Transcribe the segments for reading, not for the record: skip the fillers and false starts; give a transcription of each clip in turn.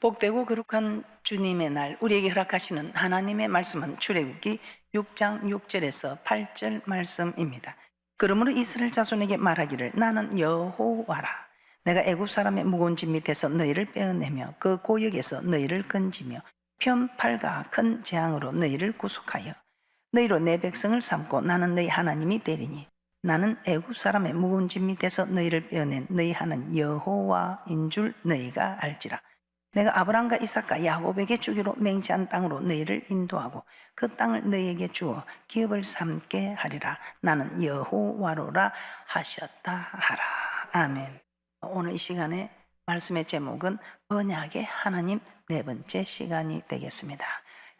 복되고 거룩한 주님의 날 우리에게 허락하시는 하나님의 말씀은 출애굽기 6장 6절에서 8절 말씀입니다. 그러므로 이스라엘 자손에게 말하기를 나는 여호와라. 내가 애굽 사람의 무거운 짐 밑에서 너희를 빼어내며 그 고역에서 너희를 건지며 편팔과 큰 재앙으로 너희를 구속하여 너희로 내 백성을 삼고 나는 너희 하나님이 되리니 나는 애굽 사람의 무거운 짐 밑에서 너희를 빼어낸 너희 하나님 여호와인 줄 너희가 알지라. 내가 아브라함과 이삭과 야곱에게 주기로 맹세한 땅으로 너희를 인도하고 그 땅을 너희에게 주어 기업을 삼게 하리라. 나는 여호와로라 하셨다 하라. 아멘. 오늘 이 시간에 말씀의 제목은 언약의 하나님 네 번째 시간이 되겠습니다.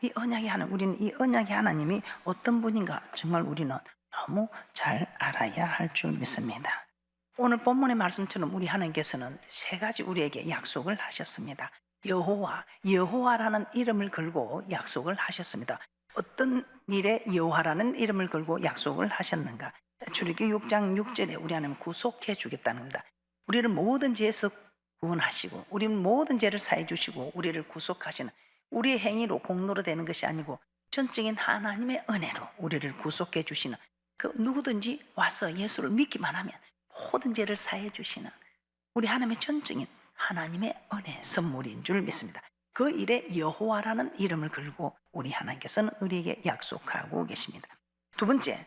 이 언약의 하나님, 우리는 이 언약의 하나님이 어떤 분인가 정말 우리는 너무 잘 알아야 할 줄 믿습니다. 오늘 본문의 말씀처럼 우리 하나님께서는 세 가지 우리에게 약속을 하셨습니다. 여호와라는 이름을 걸고 약속을 하셨습니다. 어떤 일에 여호와라는 이름을 걸고 약속을 하셨는가? 출애굽기 6장 6절에 우리 하나님 구속해 주겠다는 겁니다. 우리를 모든 죄에서 구원하시고 우리는 모든 죄를 사해 주시고 우리를 구속하시는, 우리의 행위로 공로로 되는 것이 아니고 전적인 하나님의 은혜로 우리를 구속해 주시는, 그 누구든지 와서 예수를 믿기만 하면 모든 죄를 사해 주시는 우리 하나님의 전적인 하나님의 은혜 선물인 줄 믿습니다. 그 일에 여호와라는 이름을 걸고 우리 하나님께서는 우리에게 약속하고 계십니다. 두 번째,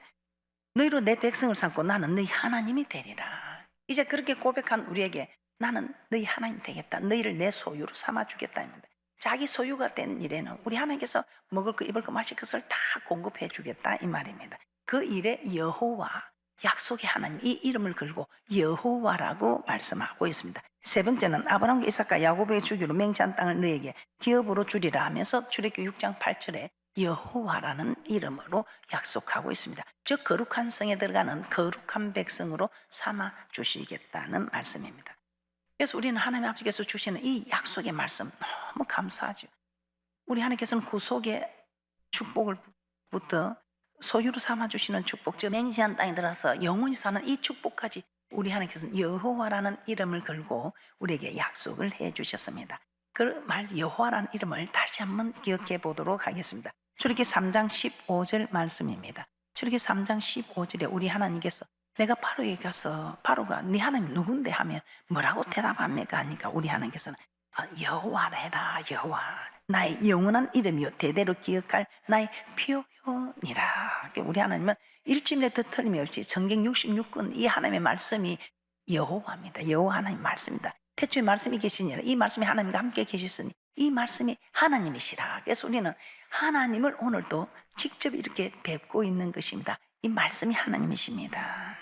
너희로 내 백성을 삼고 나는 너희 하나님이 되리라. 이제 그렇게 고백한 우리에게 나는 너희 하나님 되겠다, 너희를 내 소유로 삼아주겠다 입니다. 자기 소유가 된 일에는 우리 하나님께서 먹을 거 입을 거 마실 것을 다 공급해 주겠다 이 말입니다. 그 일에 여호와, 약속의 하나님, 이 이름을 걸고 여호와라고 말씀하고 있습니다. 세 번째는 아브라함과 이삭과 야곱에게 주기로 맹세한 땅을 너에게 기업으로 주리라 하면서 출애굽기 6장 8절에 여호와라는 이름으로 약속하고 있습니다. 즉 거룩한 성에 들어가는 거룩한 백성으로 삼아 주시겠다는 말씀입니다. 그래서 우리는 하나님 아버지께서 주시는 이 약속의 말씀 너무 감사하죠. 우리 하나님께서는 구속의 축복을부터 소유로 삼아주시는 축복, 즉 맹세한 땅에 들어서 영원히 사는 이 축복까지 우리 하나님께서는 여호와라는 이름을 걸고 우리에게 약속을 해주셨습니다. 그 말 여호와라는 이름을 다시 한번 기억해 보도록 하겠습니다. 출애굽기 3장 15절 말씀입니다. 출애굽기 3장 15절에 우리 하나님께서 내가 바로에게 가서 바로가 네 하나님 누군데 하면 뭐라고 대답합니까 하니까 우리 하나님께서는 여호와라 해라. 여호와 나의 영원한 이름이요 대대로 기억할 나의 표현이라. 우리 하나님은 일주일에도 틀림없이 정경 66권 이 하나님의 말씀이 여호와입니다. 여호와 하나님 말씀입니다. 태초에 말씀이 계시니라. 이 말씀이 하나님과 함께 계셨으니 이 말씀이 하나님이시라. 그래서 우리는 하나님을 오늘도 직접 이렇게 뵙고 있는 것입니다. 이 말씀이 하나님이십니다.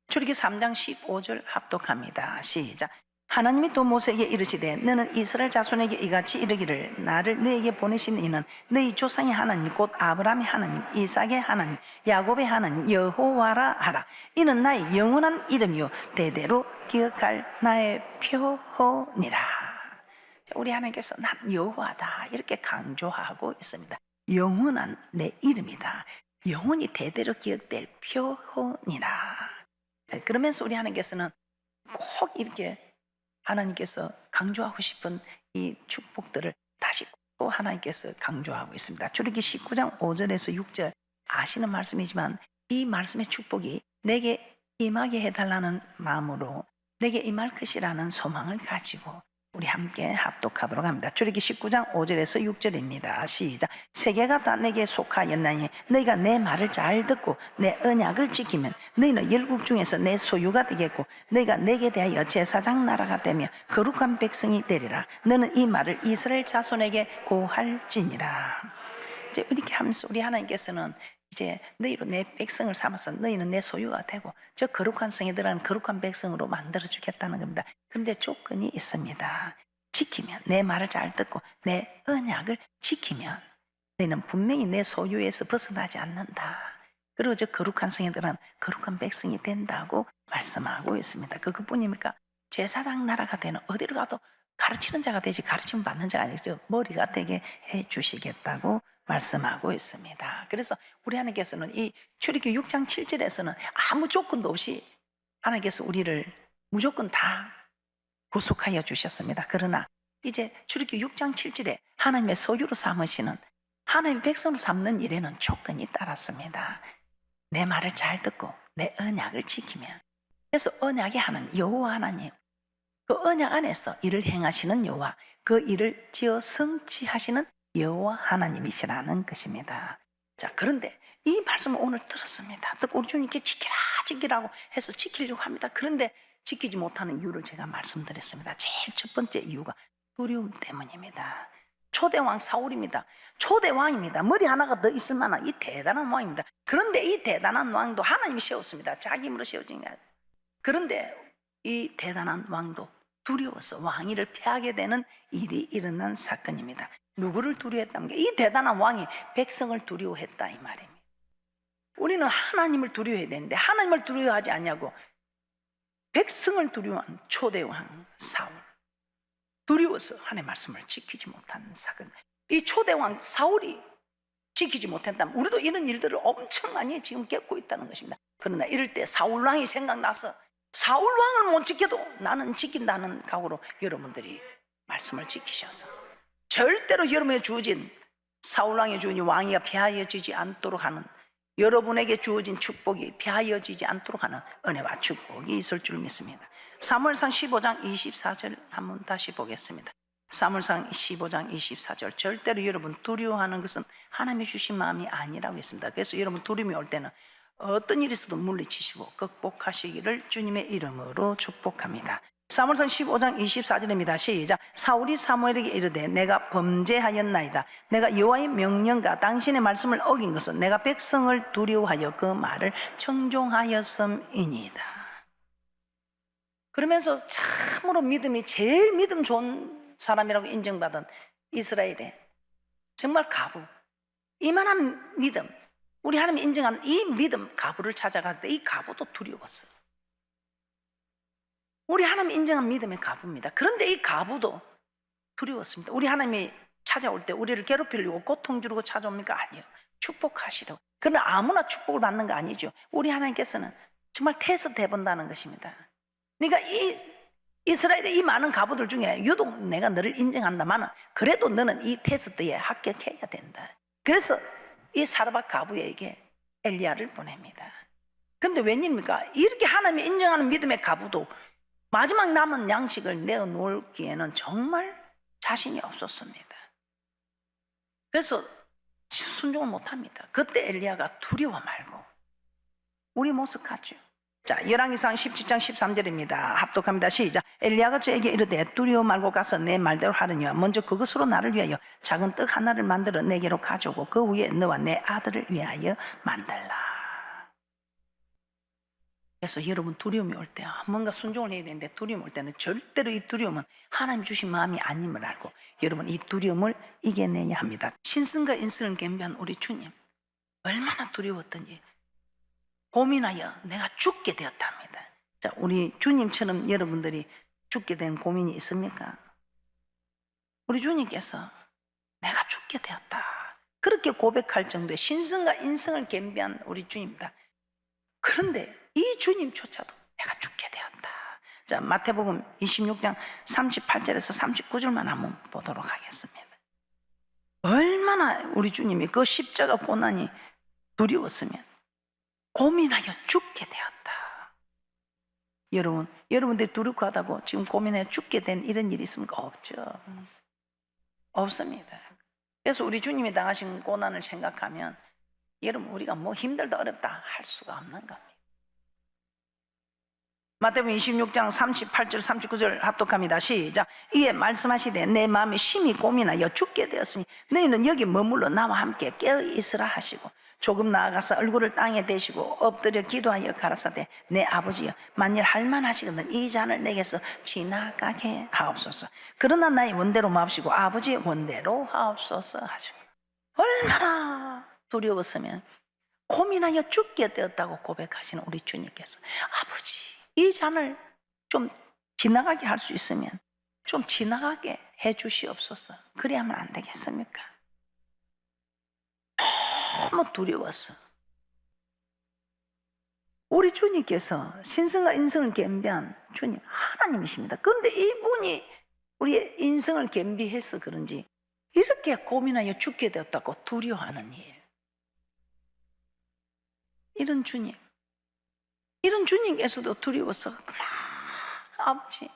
출애굽기 3장 15절 합독합니다. 시작. 하나님이 또 모세에게 이르시되 너는 이스라엘 자손에게 이같이 이르기를 나를 너에게 보내신 이는 너희 조상의 하나님 곧 아브라함의 하나님 이삭의 하나님 야곱의 하나님 여호와라 하라. 이는 나의 영원한 이름이요 대대로 기억할 나의 표현이라. 우리 하나님께서 난 여호와다 이렇게 강조하고 있습니다. 영원한 내 이름이다. 영원히 대대로 기억될 표현이라. 그러면서 우리 하나님께서는 꼭 이렇게 하나님께서 강조하고 싶은 이 축복들을 다시 또 하나님께서 강조하고 있습니다. 출애굽기 19장 5절에서 6절 아시는 말씀이지만 이 말씀의 축복이 내게 임하게 해달라는 마음으로 내게 임할 것이라는 소망을 가지고 우리 함께 합독하도록 합니다. 출애굽기 19장 5절에서 6절입니다. 시작. 세계가 다 내게 속하였나니 너희가 내 말을 잘 듣고 내 언약을 지키면 너희는 열국 중에서 내 소유가 되겠고 너희가 내게 대하여 제사장 나라가 되며 거룩한 백성이 되리라. 너는 이 말을 이스라엘 자손에게 고할지니라. 이제 이렇게 하면서 우리 하나님께서는 이제 너희로 내 백성을 삼아서 너희는 내 소유가 되고 저 거룩한 성에 들어가는 거룩한 백성으로 만들어주겠다는 겁니다. 그런데 조건이 있습니다. 지키면, 내 말을 잘 듣고 내 언약을 지키면 너희는 분명히 내 소유에서 벗어나지 않는다. 그리고 저 거룩한 성에 들어가는 거룩한 백성이 된다고 말씀하고 있습니다. 그것뿐입니까? 제사장 나라가 되는, 어디로 가도 가르치는 자가 되지 가르침 받는 자가 아니죠. 머리가 되게 해주시겠다고 말씀하고 있습니다. 그래서 우리 하나님께서는 이 출애굽기 6장 7절에서는 아무 조건도 없이 하나님께서 우리를 무조건 다 구속하여 주셨습니다. 그러나 이제 출애굽기 6장 7절에 하나님의 소유로 삼으시는, 하나님의 백성으로 삼는 일에는 조건이 따랐습니다. 내 말을 잘 듣고 내 언약을 지키면. 그래서 언약의 하나님, 여호와 하나님, 그 언약 안에서 일을 행하시는 여호와, 그 일을 지어 성취하시는 여호와 하나님이시라는 것입니다. 자, 그런데 이 말씀을 오늘 들었습니다. 듣고 우리 주님께 지키라 지키라고 해서 지키려고 합니다. 그런데 지키지 못하는 이유를 제가 말씀드렸습니다. 제일 첫 번째 이유가 두려움 때문입니다. 초대왕 사울입니다. 초대왕입니다. 머리 하나가 더 있을 만한 이 대단한 왕입니다. 그런데 이 대단한 왕도 하나님이 세웠습니다. 자기 힘으로 세워진 게 아니라. 그런데 이 대단한 왕도 두려워서 왕위를 피하게 되는 일이 일어난 사건입니다. 누구를 두려워했다는 게, 이 대단한 왕이 백성을 두려워했다 이 말입니다. 우리는 하나님을 두려워해야 되는데 하나님을 두려워하지 않냐고 백성을 두려워한 초대왕 사울, 두려워서 하나님의 말씀을 지키지 못한 사건. 이 초대왕 사울이 지키지 못했다면 우리도 이런 일들을 엄청 많이 지금 겪고 있다는 것입니다. 그러나 이럴 때 사울왕이 생각나서 사울왕을 못 지켜도 나는 지킨다는 각오로 여러분들이 말씀을 지키셔서 절대로 여러분에게 주어진, 사울왕에 주어진 왕위가 폐하여지지 않도록 하는, 여러분에게 주어진 축복이 폐하여지지 않도록 하는 은혜와 축복이 있을 줄 믿습니다. 사무엘상 15장 24절 한번 다시 보겠습니다. 사무엘상 15장 24절, 절대로 여러분 두려워하는 것은 하나님이 주신 마음이 아니라고 했습니다. 그래서 여러분 두려움이 올 때는 어떤 일이 있어도 물리치시고 극복하시기를 주님의 이름으로 축복합니다. 사무엘상 15장 24절입니다. 시작. 사울이 사무엘에게 이르되 내가 범죄하였나이다. 내가 여호와의 명령과 당신의 말씀을 어긴 것은 내가 백성을 두려워하여 그 말을 청종하였음이니이다. 그러면서 참으로 믿음이 제일 믿음 좋은 사람이라고 인정받은 이스라엘의 정말 가부, 이만한 믿음, 우리 하나님이 인정하는 이 믿음 가부를 찾아갔을 때 이 가부도 두려웠어요. 우리 하나님이 인정한 믿음의 가부입니다. 그런데 이 가부도 두려웠습니다. 우리 하나님이 찾아올 때 우리를 괴롭히려고 고통 주려고 찾아옵니까? 아니요. 축복하시려고. 그러나 아무나 축복을 받는 거 아니죠. 우리 하나님께서는 정말 테스트 해본다는 것입니다. 그러니까 이 이스라엘의 이 많은 가부들 중에 유독 내가 너를 인정한다마는 그래도 너는 이 테스트에 합격해야 된다. 그래서 이 사르밧 가부에게 엘리야를 보냅니다. 그런데 웬일입니까? 이렇게 하나님이 인정하는 믿음의 가부도 마지막 남은 양식을 내어놓기에는 정말 자신이 없었습니다. 그래서 순종을 못합니다. 그때 엘리야가 두려워 말고 우리 모습 같죠. 자, 열왕기상 17장 13절입니다. 합독합니다. 시작. 엘리야가 저에게 이르되 두려워 말고 가서 내 말대로 하느니와 먼저 그것으로 나를 위하여 작은 떡 하나를 만들어 내게로 가져오고 그 위에 너와 내 아들을 위하여 만들라. 그래서 여러분 두려움이 올 때 뭔가 순종을 해야 되는데 두려움이 올 때는 절대로 이 두려움은 하나님 주신 마음이 아님을 알고 여러분 이 두려움을 이겨내야 합니다. 신성과 인성을 겸비한 우리 주님 얼마나 두려웠던지 고민하여 내가 죽게 되었답니다. 자, 우리 주님처럼 여러분들이 죽게 된 고민이 있습니까? 우리 주님께서 내가 죽게 되었다 그렇게 고백할 정도의 신성과 인성을 겸비한 우리 주님입니다. 그런데 이 주님조차도 내가 죽게 되었다. 자, 마태복음 26장 38절에서 39절만 한번 보도록 하겠습니다. 얼마나 우리 주님이 그 십자가 고난이 두려웠으면 고민하여 죽게 되었다. 여러분들이 두렵고하다고 지금 고민해 죽게 된 이런 일이 있습니까? 없죠. 없습니다. 그래서 우리 주님이 당하신 고난을 생각하면 여러분 우리가 뭐 힘들다 어렵다 할 수가 없는 겁니다. 마태복음 26장 38절 39절 합독합니다. 시작. 이에 말씀하시되 내 마음이 심히 고민하여 죽게 되었으니 너희는 여기 머물러 나와 함께 깨어 있으라 하시고 조금 나아가서 얼굴을 땅에 대시고 엎드려 기도하여 가라사대 내 아버지여 만일 할만하시거든 이 잔을 내게서 지나가게 하옵소서. 그러나 나의 원대로 마옵시고 아버지의 원대로 하옵소서 하시고 얼마나 두려웠으면 고민하여 죽게 되었다고 고백하시는 우리 주님께서 아버지 이 잔을 좀 지나가게 할 수 있으면 좀 지나가게 해 주시옵소서. 그래야만 안 되겠습니까? 너무 두려웠어. 우리 주님께서 신성과 인성을 겸비한 주님 하나님이십니다. 그런데 이분이 우리의 인생을 겸비해서 그런지 이렇게 고민하여 죽게 되었다고 두려워하는 일. 이런 주님께서도 두려워서 아버지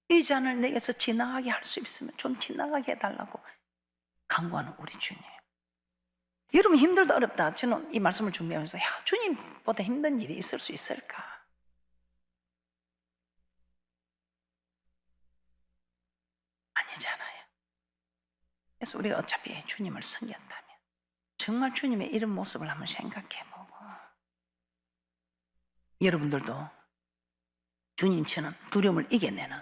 이 잔을 내게서 지나가게 할 수 있으면 좀 지나가게 해달라고 간구하는 우리 주님. 여러분 힘들다 어렵다 저는 이 말씀을 준비하면서 주님보다 힘든 일이 있을 수 있을까? 아니잖아요. 그래서 우리가 어차피 주님을 섬긴다면 정말 주님의 이런 모습을 한번 생각해보고 여러분들도 주님처럼 두려움을 이겨내는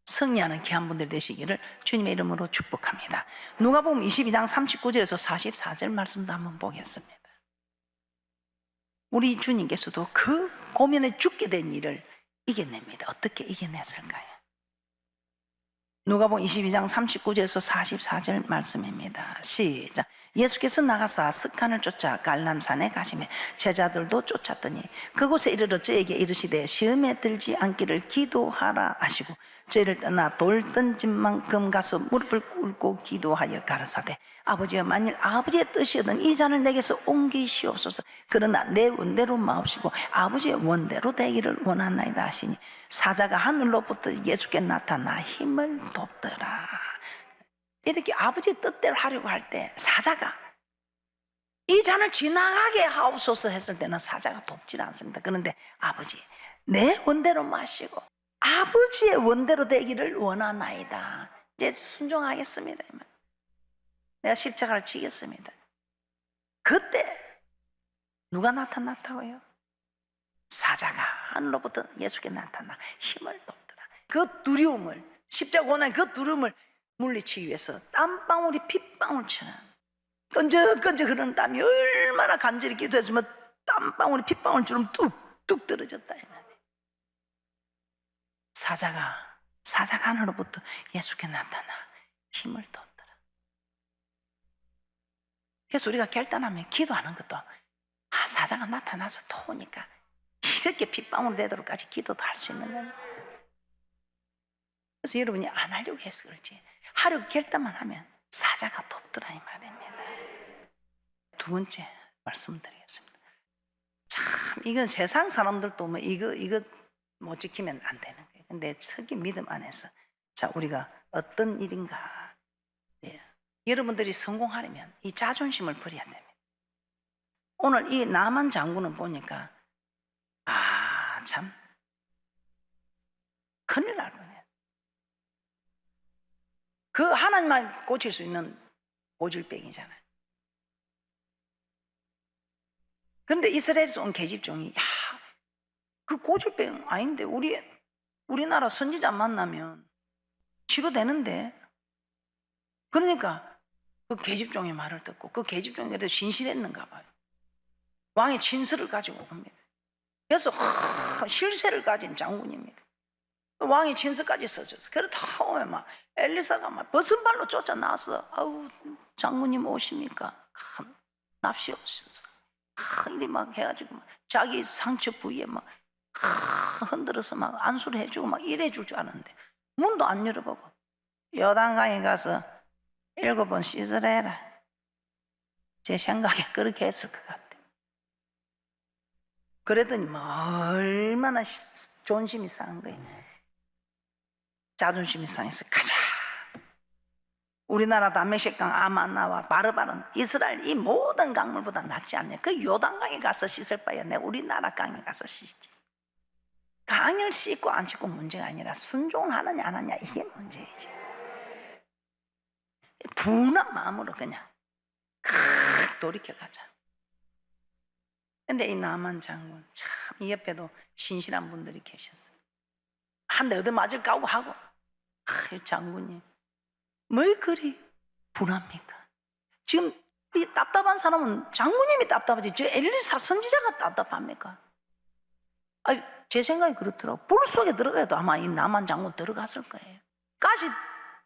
승리하는 귀한 분들 되시기를 주님의 이름으로 축복합니다. 누가복음 22장 39절에서 44절 말씀도 한번 보겠습니다. 우리 주님께서도 그 고민에 죽게 된 일을 이겨냅니다. 어떻게 이겨냈을까요? 누가복음 22장 39절에서 44절 말씀입니다. 시작. 예수께서 나가사 스칸을 쫓아 갈람산에 가시매 제자들도 쫓았더니 그곳에 이르러 저에게 이르시되 시험에 들지 않기를 기도하라 하시고 저희를 떠나 돌 던진 만큼 가서 무릎을 꿇고 기도하여 가라사대 아버지여 만일 아버지의 뜻이거든 이 잔을 내게서 옮기시옵소서. 그러나 내 원대로 마옵시고 아버지의 원대로 되기를 원하나이다 하시니 사자가 하늘로부터 예수께 나타나 힘을 돕더라. 이렇게 아버지의 뜻대로 하려고 할 때 사자가 이 잔을 지나가게 하옵소서 했을 때는 사자가 돕질 않습니다. 그런데 아버지 내 원대로 마시고 아버지의 원대로 되기를 원하나이다. 이제 순종하겠습니다. 내가 십자가를 지겠습니다. 그때 누가 나타났다고요? 사자가 하늘로부터 예수께 나타나 힘을 돕더라. 그 두려움을 십자가 고난 그 두려움을 물리치기 위해서 땀방울이 핏방울처럼 끈적끈적 흐르는 땀이 얼마나 간절히 기도했으면 땀방울이 핏방울처럼 뚝뚝 떨어졌다. 사자가 하늘로부터 예수께 나타나 힘을 돕더라. 그래서 우리가 결단하면 기도하는 것도 사자가 나타나서 도우니까 이렇게 핏방울 되도록까지 기도도 할 수 있는 거예요. 그래서 여러분이 안 하려고 해서 그렇지 하려고 결단만 하면 사자가 돕더라 이 말입니다. 두 번째 말씀드리겠습니다. 참 이건 세상 사람들도 뭐 이거 못 지키면 안 되는 거예요. 근데 특히 믿음 안에서 자 우리가 어떤 일인가 여러분들이 성공하려면 이 자존심을 버려야 됩니다. 오늘 이 나만 장군은 보니까 참 큰일 날 뻔해요. 그 하나님만 고칠 수 있는 고질병이잖아요. 그런데 이스라엘에서 온 계집종이 그 고질병 아닌데 우리나라 선지자 만나면 치료되는데 그러니까 그 계집종의 말을 듣고 그 계집종이 그래도 진실했는가 봐요. 왕의 친서를 가지고 옵니다. 그래서 실세를 가진 장군입니다. 왕의 친서까지 써줬어. 그래도 처음에 막 엘리사가 막 벗은발로 쫓아나와서 아우 장군님 오십니까? 납시 오셔서 이리 막 해가지고 막 자기 상처 부위에 막 흔들어서 막 안수를 해주고 막 이래 줄 줄 알았는데 문도 안 열어보고 요단강에 가서 7번 씻으라 해라. 제 생각에 그렇게 했을 것 같아. 그랬더니 뭐 얼마나 존심이 상한 거예요. 자존심이 상해서 가자. 우리나라 다메섹강 아마나와 바르바는 이스라엘 이 모든 강물보다 낫지 않냐. 그 요단강에 가서 씻을 바에 내 우리나라 강에 가서 씻지. 강을 씻고 안 씻고 문제가 아니라 순종하느냐 안 하느냐 이게 문제이지. 분한 마음으로 그냥 돌이켜가자. 근데 이 나만 장군 참 이 옆에도 신실한 분들이 계셨어요. 한 대 얻어맞을 각오하고 장군님 뭐 그리 분합니까? 지금 이 답답한 사람은 장군님이 답답하지 저 엘리사 선지자가 답답합니까? 제 생각이 그렇더라고. 불 속에 들어가도 아마 이 나만 장군 들어갔을 거예요. 가시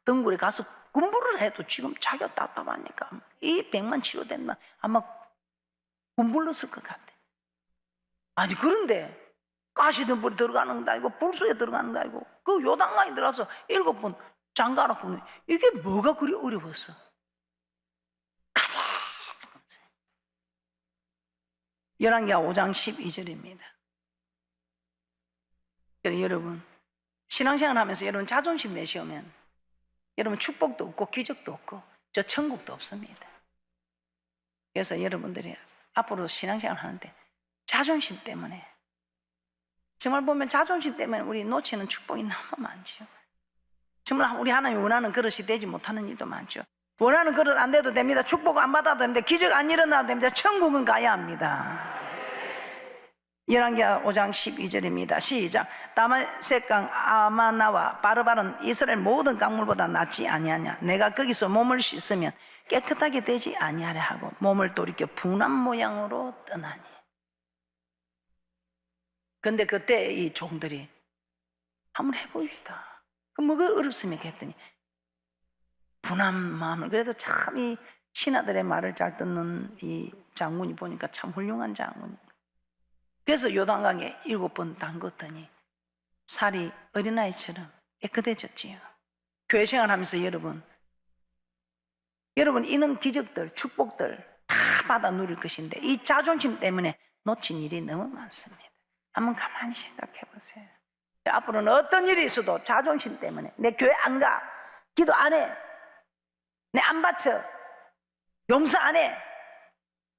덩굴에 가서 군부를 해도 지금 자기가 답답하니까 이 병만 치료되면 아마 군불렀을 것 같아. 아니 그런데 가시 덩굴에 들어가는 거 아니고 불 속에 들어가는 거 아니고 그 요단강에 들어가서 7번 장가라고. 이게 뭐가 그리 어려웠어? 가자. 열왕기하 5장 12절입니다. 여러분, 신앙생활 하면서 여러분 자존심 내시오면 여러분 축복도 없고 기적도 없고 저 천국도 없습니다. 그래서 여러분들이 앞으로 신앙생활 하는데 자존심 때문에, 정말 보면 자존심 때문에 우리 놓치는 축복이 너무 많지요. 정말 우리 하나님이 원하는 그릇이 되지 못하는 일도 많죠. 원하는 그릇 안 돼도 됩니다. 축복 안 받아도 됩니다. 기적 안 일어나도 됩니다. 천국은 가야 합니다. 열왕기하 5장 12절입니다. 시작. 다메섹강 아마나와 바르바른 이스라엘 모든 강물보다 낫지 아니하냐. 내가 거기서 몸을 씻으면 깨끗하게 되지 아니하려 하고 몸을 돌이켜 분한 모양으로 떠나니. 근데 그때 이 종들이 한번 해봅시다. 그럼 뭐가 어렵습니까 했더니 분한 마음을. 그래도 참 이 신하들의 말을 잘 듣는 이 장군이 보니까 참 훌륭한 장군이에요. 그래서 요단강에 7번 담궜더니 살이 어린아이처럼 깨끗해졌지요. 교회 생활하면서 여러분 이런 기적들, 축복들 다 받아 누릴 것인데 이 자존심 때문에 놓친 일이 너무 많습니다. 한번 가만히 생각해 보세요. 앞으로는 어떤 일이 있어도 자존심 때문에 내 교회 안 가, 기도 안 해, 내 안 바쳐, 용서 안 해,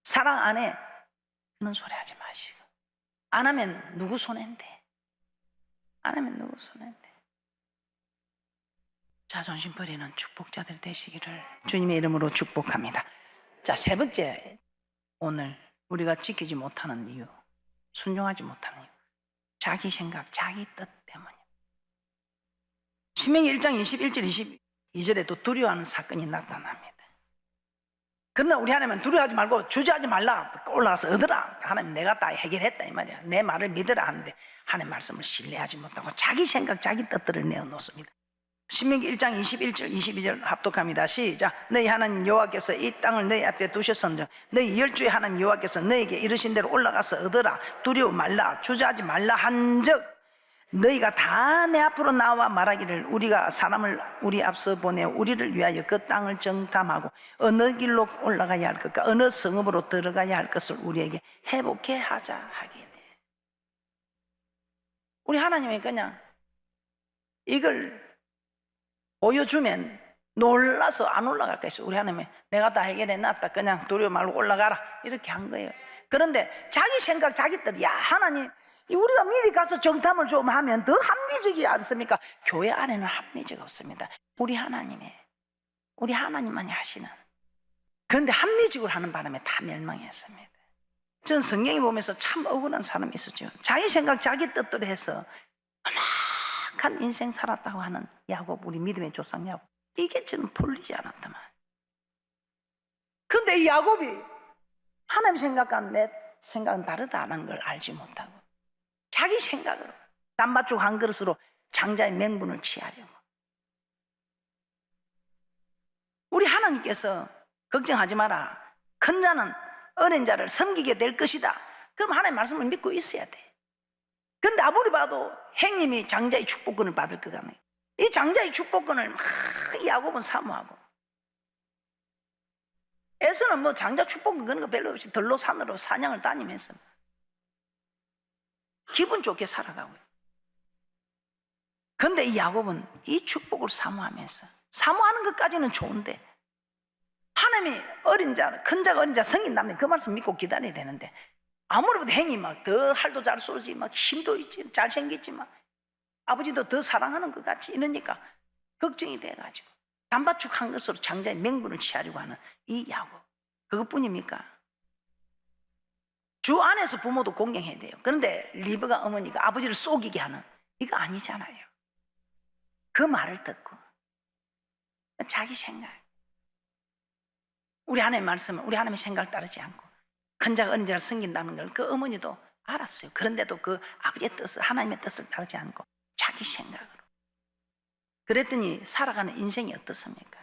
사랑 안 해, 그런 소리 하지 마시고. 안 하면 누구 손해인데? 안 하면 누구 손해인데? 자존심 버리는 축복자들 되시기를 주님의 이름으로 축복합니다. 자, 세 번째, 오늘 우리가 지키지 못하는 이유, 순종하지 못하는 이유, 자기 생각, 자기 뜻 때문이에요. 신명기 1장 21절 22절에도 두려워하는 사건이 나타납니다. 그러나 우리 하나님은 두려워하지 말고 주저하지 말라, 올라가서 얻으라. 하나님 내가 다 해결했다 이 말이야. 내 말을 믿으라 하는데 하나님 말씀을 신뢰하지 못하고 자기 생각, 자기 뜻들을 내어놓습니다. 신명기 1장 21절 22절 합독합니다. 시작. 너희 하나님 여호와께서 이 땅을 너희 앞에 두셨은즉 너희 열주의 하나님 여호와께서 너희에게 이르신 대로 올라가서 얻으라. 두려워 말라, 주저하지 말라 한즉 너희가 다 내 앞으로 나와 말하기를 우리가 사람을 우리 앞서 보내 우리를 위하여 그 땅을 정탐하고 어느 길로 올라가야 할 것과 어느 성읍으로 들어가야 할 것을 우리에게 회복해 하자 하기를. 우리 하나님이 그냥 이걸 보여주면 놀라서 안 올라갈 것이요. 우리 하나님이 내가 다 해결해 놨다, 그냥 두려워 말고 올라가라, 이렇게 한 거예요. 그런데 자기 생각, 자기 뜻, 야 하나님 우리가 미리 가서 정탐을 좀 하면 더 합리적이지 않습니까? 교회 안에는 합리적 없습니다. 우리 하나님만이 하시는. 그런데 합리적으로 하는 바람에 다 멸망했습니다. 전 성경에 보면서 참 억울한 사람이 있었죠. 자기 생각, 자기 뜻대로 해서 험악한 인생 살았다고 하는 야곱, 우리 믿음의 조상 야곱. 이게 저는 풀리지 않았다만. 그런데 이 야곱이 하나님 생각과 내 생각은 다르다는 걸 알지 못하고 자기 생각으로 단팥죽 한 그릇으로 장자의 맹분을 취하려고. 우리 하나님께서 걱정하지 마라, 큰 자는 어린 자를 섬기게 될 것이다. 그럼 하나님의 말씀을 믿고 있어야 돼. 그런데 아무리 봐도 행님이 장자의 축복권을 받을 것 같네. 이 장자의 축복권을 막 야곱은 사모하고, 에서는 뭐 장자 축복권 그런 거 별로 없이 들로 산으로 사냥을 다니면서 기분 좋게 살아가고요. 그런데 이 야곱은 이 축복을 사모하면서, 사모하는 것까지는 좋은데 하나님이 어린 자, 큰 자가 어린 자 성인다면 그 말씀 믿고 기다려야 되는데 아무리 봐도 행이 막 더 활도 잘 쏘지, 막 힘도 있지, 잘생겼지, 막 아버지도 더 사랑하는 것 같이 이러니까 걱정이 돼가지고 단팥죽 한 것으로 장자의 명분을 취하려고 하는 이 야곱. 그것뿐입니까? 주 안에서 부모도 공경해야 돼요. 그런데 리브가 어머니가 아버지를 속이게 하는, 이거 아니잖아요. 그 말을 듣고 자기 생각, 우리 하나님의 말씀은 우리 하나님의 생각을 따르지 않고 큰 자가 어린 자를 섬긴다는 걸 그 어머니도 알았어요. 그런데도 그 아버지의 뜻을, 하나님의 뜻을 따르지 않고 자기 생각으로 그랬더니 살아가는 인생이 어떻습니까?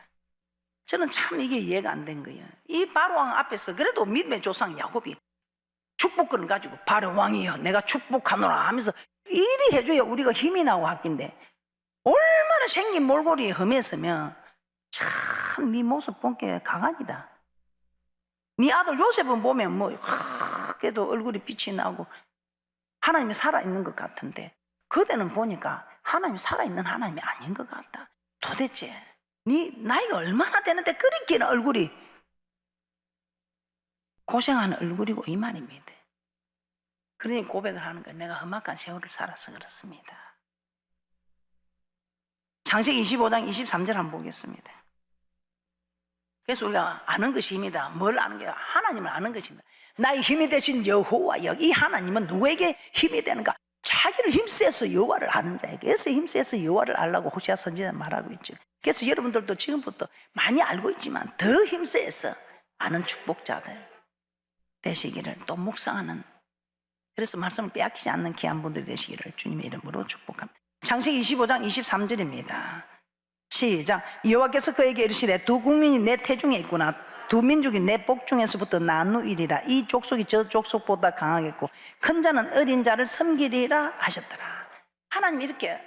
저는 참 이게 이해가 안 된 거예요. 이 바로왕 앞에서 그래도 믿음의 조상 야곱이 축복권을 가지고 바로왕이여 내가 축복하노라 하면서 이리 해줘야 우리가 힘이 나고 학긴데 얼마나 얼마나 생긴 몰골이 험했으면 참 네 모습 본 게 가관이다. 네 아들 요셉은 보면 뭐 그래도 얼굴이 빛이 나고 하나님이 살아있는 것 같은데 그대는 보니까 하나님이 살아있는 하나님이 아닌 것 같다. 도대체 네 나이가 얼마나 되는데 그렇게는 얼굴이 고생하는 얼굴이고 이 말입니다. 그러니 고백을 하는 거예요. 내가 험악한 세월을 살아서 그렇습니다. 창세기 25장 23절 한번 보겠습니다. 그래서 우리가 아는 것이 힘이다. 뭘 아는 게 하나님을 아는 것입니다. 나의 힘이 되신 여호와 이 하나님은 누구에게 힘이 되는가? 자기를 힘써서 여호와를 아는 자에게서 힘써서 여호와를 알라고 호시아 선지자는 말하고 있죠. 그래서 여러분들도 지금부터 많이 알고 있지만 더 힘써서 아는 축복자들 되시기를 또 묵상하는 그래서 말씀을 빼앗기지 않는 귀한 분들이 되시기를 주님의 이름으로 축복합니다. 창세기 25장 23절입니다. 시작. 여호와께서 그에게 이르시되 두 국민이 내 태중에 있구나. 두 민족이 내 복중에서부터 나누이리라. 이 족속이 저 족속보다 강하겠고 큰 자는 어린 자를 섬기리라 하셨더라. 하나님 이렇게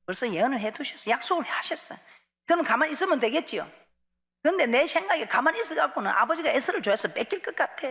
벌써 예언을 해두셨어요. 약속을 하셨어요. 그럼 가만히 있으면 되겠지요. 그런데 내 생각에 가만히 있어갖고는 아버지가 에서를 줘서 뺏길 것 같아.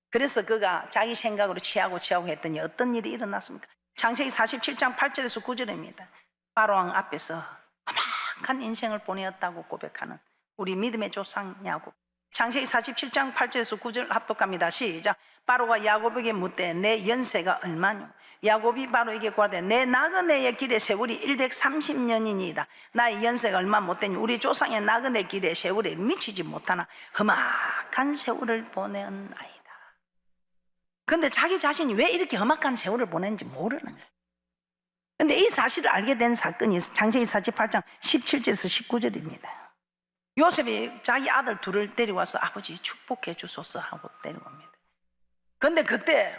그래서 그가 자기 생각으로 취하고 했더니 어떤 일이 일어났습니까? 창세기 47장 8절에서 9절입니다. 바로왕 앞에서 험악한 인생을 보내었다고 고백하는 우리 믿음의 조상 야곱. 창세기 47장 8절에서 9절 합독합니다. 시작. 바로가 야곱에게 묻되 내 연세가 얼마뇨? 야곱이 바로에게 구하되 내 나그네의 길의 세월이 130년이니이다. 나의 연세가 얼마 못되니 우리 조상의 나그네 길의 세월에 미치지 못하나 험악한 세월을 보낸 아이다. 그런데 자기 자신이 왜 이렇게 험악한 세월을 보냈는지 모르는 거예요. 그런데 이 사실을 알게 된 사건이 창세기 48장 17절에서 19절입니다. 요셉이 자기 아들 둘을 데려와서 아버지 축복해 주소서 하고 데려옵니다. 그런데 그때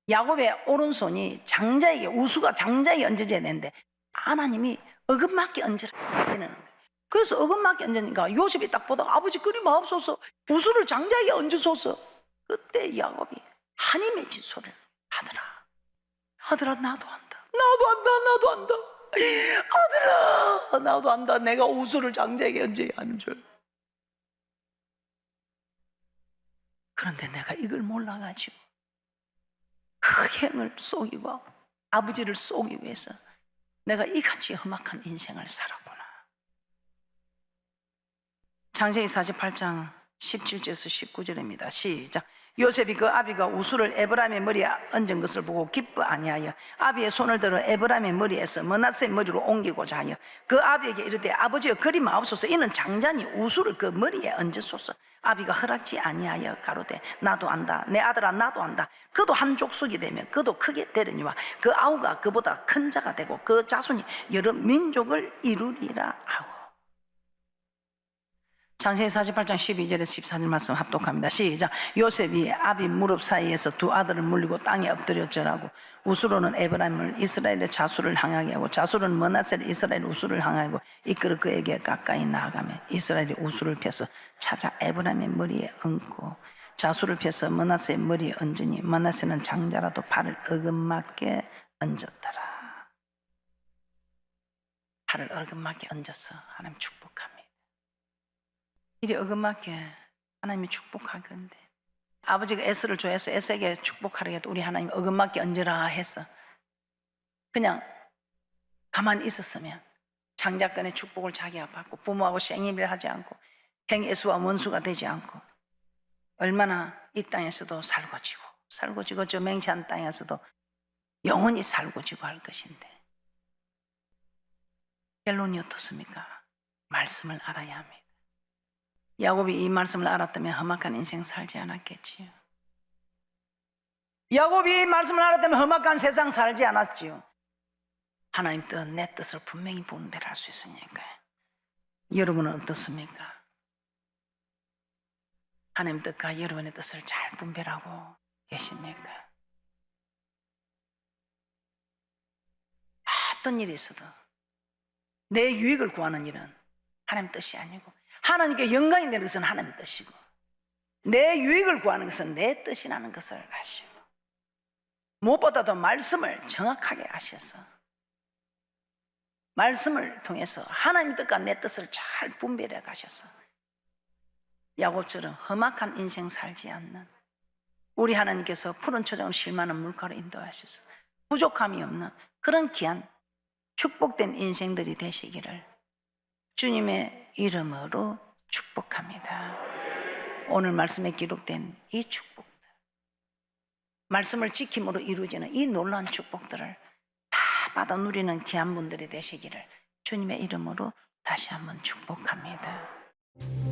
야곱의 오른손이 장자에게 우수가 장자에게 얹어져야 되는데 하나님이 어긋맞게 얹으라 하는 거예요. 그래서 어긋맞게 얹으니까 요셉이 딱 보다가 아버지 그리 마옵소서 우수를 장자에게 얹으소서. 그때 야곱이 한이 맺힌 소리를 아들아 나도 안다. 아들아 나도 안다. 내가 우수를 장자에게 얹어야 하는 줄. 그런데 내가 이걸 몰라가지고 그 행을 속이고 아버지를 속이기 위해서 내가 이같이 험악한 인생을 살았구나. 창세기 48장 17절에서 19절입니다. 시작. 요셉이 그 아비가 우수를 에브라임의 머리에 얹은 것을 보고 기뻐 아니하여 아비의 손을 들어 에브라임의 머리에서 므낫세의 머리로 옮기고자 하여 그 아비에게 이르되 아버지여 그리 마옵소서 이는 장자니 우수를 그 머리에 얹으소서. 아비가 허락지 아니하여 가로되 나도 안다. 내 아들아 나도 안다. 그도 한 족속이 되면 그도 크게 되려니와 그 아우가 그보다 큰 자가 되고 그 자손이 여러 민족을 이루리라 하고. 창세기 48장 12절에서 14절 말씀 합독합니다. 시작. 요셉이 아비 무릎 사이에서 두 아들을 물리고 땅에 엎드려 절하고 우수로는 에브라임을 이스라엘의 자수를 향하게 하고 자수는 므낫세를 이스라엘 우수를 향하고 이끌어 그에게 가까이 나아가며 이스라엘이 우수를 펴서 찾아 에브라임의 머리에 얹고 자수를 펴서 므낫세의 머리에 얹으니 므낫세는 장자라도 발을 어긋맞게 얹었더라. 발을 어긋맞게 얹어서 하나님 축복합니다. 이리 어긋맞게 하나님이 축복할 건데 아버지가 에서를 좋아해서 에서에게 축복하라 해도 우리 하나님 어긋맞게 얹으라 해서 그냥 가만히 있었으면 장자권의 축복을 자기가 받고 부모하고 생일을 하지 않고 행에수와 원수가 되지 않고 얼마나 이 땅에서도 살고지고 저 맹세한 땅에서도 영원히 살고지고 할 것인데 결론이 어떻습니까? 말씀을 알아야 합니다. 야곱이 이 말씀을 알았다면 험악한 인생 살지 않았겠지요. 야곱이 이 말씀을 알았다면 험악한 세상 살지 않았지요. 하나님 뜻, 내 뜻을 분명히 분별할 수 있으니까요. 여러분은 어떻습니까? 하나님 뜻과 여러분의 뜻을 잘 분별하고 계십니까? 어떤 일이 있어도 내 유익을 구하는 일은 하나님 뜻이 아니고 하나님께 영광이 되는 것은 하나님의 뜻이고 내 유익을 구하는 것은 내 뜻이라는 것을 아시고 무엇보다도 말씀을 정확하게 아셔서 말씀을 통해서 하나님 뜻과 내 뜻을 잘 분별해 가셔서 야곱처럼 험악한 인생 살지 않는, 우리 하나님께서 푸른 초장을 실만한 물가로 인도하셔서 부족함이 없는 그런 귀한 축복된 인생들이 되시기를 주님의 이름으로 축복합니다. 오늘 말씀에 기록된 이 축복들, 말씀을 지킴으로 이루어지는 이 놀라운 축복들을 다 받아 누리는 귀한 분들이 되시기를 주님의 이름으로 다시 한번 축복합니다.